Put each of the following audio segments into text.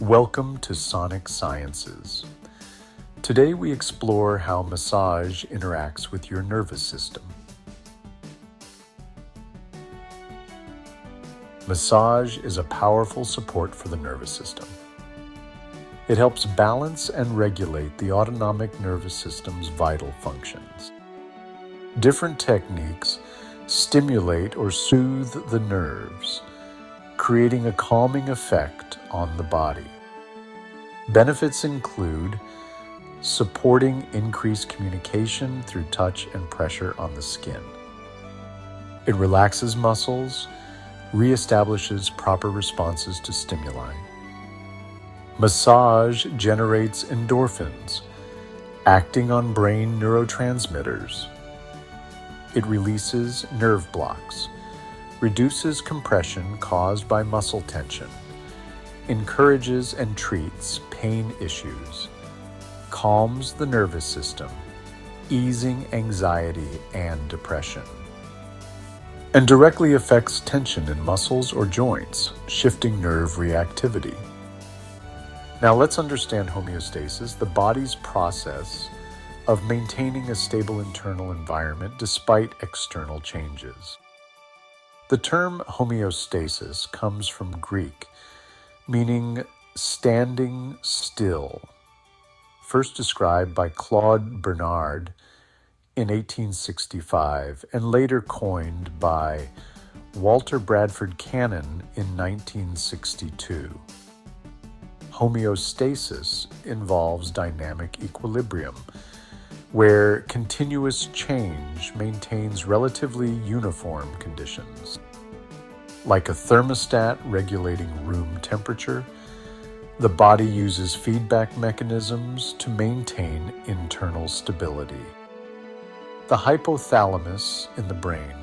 Welcome to Sonic Sciences. Today we explore how massage interacts with your nervous system. Massage is a powerful support for the nervous system. It helps balance and regulate the autonomic nervous system's vital functions. Different techniques stimulate or soothe the nerves, creating a calming effect on the body. Benefits include supporting increased communication through touch and pressure on the skin. It relaxes muscles, reestablishes proper responses to stimuli. Massage generates endorphins, acting on brain neurotransmitters. It releases nerve blocks, reduces compression caused by muscle tension, encourages and treats pain issues, calms the nervous system, easing anxiety and depression, and directly affects tension in muscles or joints, shifting nerve reactivity. Now let's understand homeostasis, the body's process of maintaining a stable internal environment despite external changes. The term homeostasis comes from Greek, meaning standing still, first described by Claude Bernard in 1865 and later coined by Walter Bradford Cannon in 1962. Homeostasis involves dynamic equilibrium, where continuous change maintains relatively uniform conditions. Like a thermostat regulating room temperature, the body uses feedback mechanisms to maintain internal stability. The hypothalamus in the brain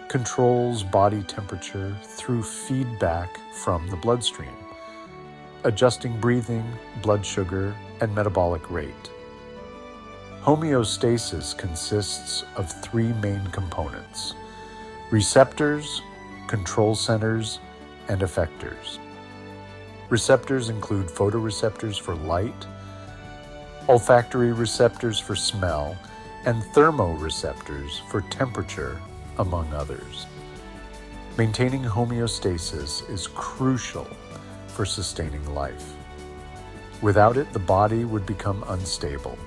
controls body temperature through feedback from the bloodstream, adjusting breathing, blood sugar, and metabolic rate. Homeostasis consists of three main components: receptors, control centers, and effectors. Receptors include photoreceptors for light, olfactory receptors for smell, and thermoreceptors for temperature, among others. Maintaining homeostasis is crucial for sustaining life. Without it, the body would become unstable,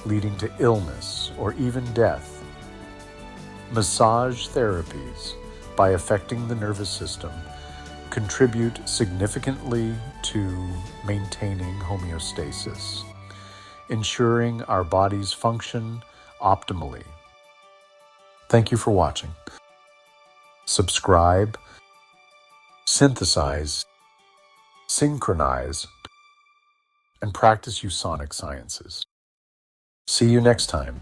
leading to illness or even death. Massage therapies, by affecting the nervous system, contribute significantly to maintaining homeostasis, ensuring our bodies function optimally. Thank you for watching. Subscribe, synthesize, synchronize, and practice sonic sciences. See you next time.